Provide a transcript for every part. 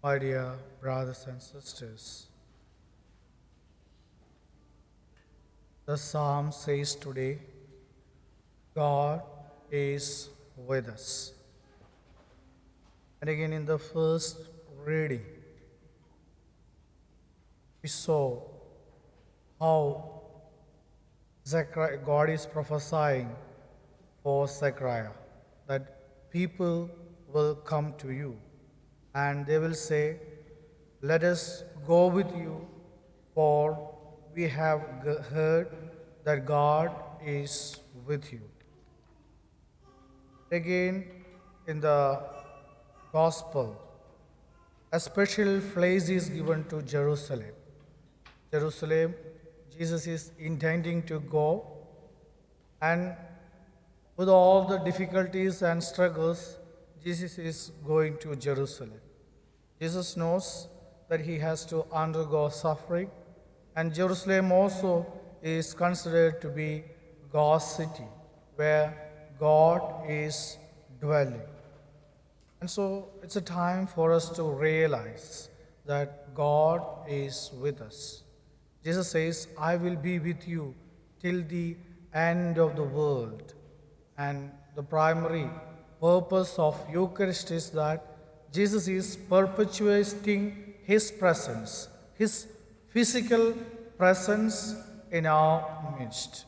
My dear brothers and sisters, the psalm says today, God is with us. And again, in the first reading, we saw how God is prophesying for Zechariah that people will come to you and they will say, "Let us go with you, for we have heard that God is with you." Again, in the Gospel, a special place is given to Jerusalem. Jerusalem, Jesus is intending to go, and with all the difficulties and struggles, Jesus is going to Jerusalem. Jesus knows that he has to undergo suffering, and Jerusalem also is considered to be God's city, where God is dwelling. And so it's a time for us to realize that God is with us. Jesus says, "I will be with you till the end of the world." And the primary purpose of Eucharist is that Jesus is perpetuating his presence, his physical presence in our midst.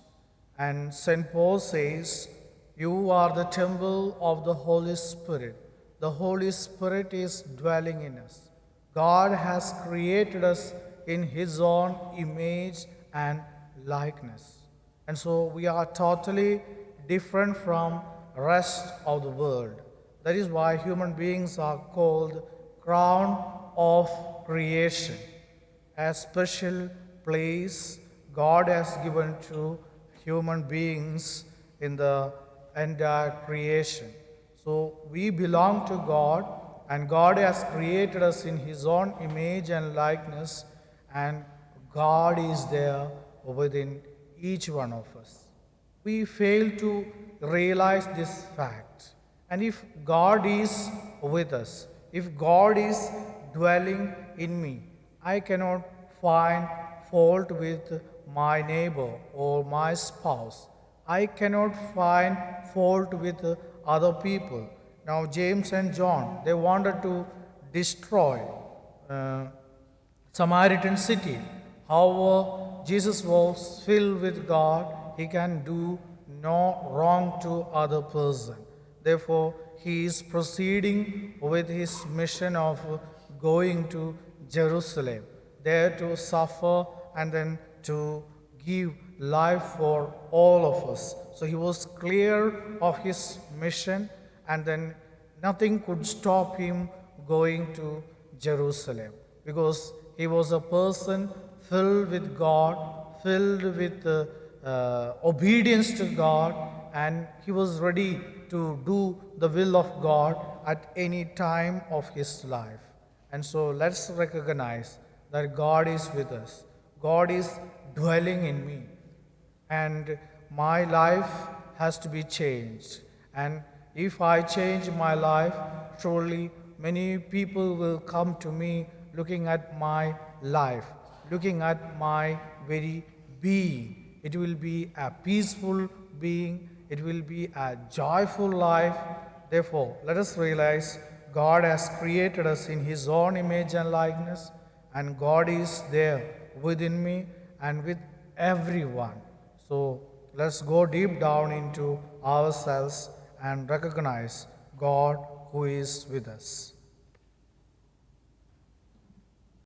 And St. Paul says, "You are the temple of the Holy Spirit. The Holy Spirit is dwelling in us. God has created us in his own image and likeness." And so we are totally different from rest of the world. That is why human beings are called crown of creation, a special place God has given to human beings in the entire creation. So we belong to God, and God has created us in his own image and likeness, and God is there within each one of us. We fail to realize this fact. And if God is with us, if God is dwelling in me, I cannot find fault with my neighbor or my spouse. I cannot find fault with other people. Now, James and John, they wanted to destroy Samaritan city. However, Jesus was filled with God. He can do no wrong to other person. Therefore, he is proceeding with his mission of going to Jerusalem, there to suffer and then to give life for all of us. So he was clear of his mission, and then nothing could stop him going to Jerusalem, because he was a person filled with God, filled with obedience to God, and he was ready to do the will of God at any time of his life. And so let's recognize that God is with us. God is dwelling in me, and my life has to be changed. And if I change my life, surely many people will come to me looking at my life, looking at my very being. It will be a peaceful being, it will be a joyful life. Therefore, let us realize God has created us in his own image and likeness, and God is there within me and with everyone. So let's go deep down into ourselves and recognize God who is with us.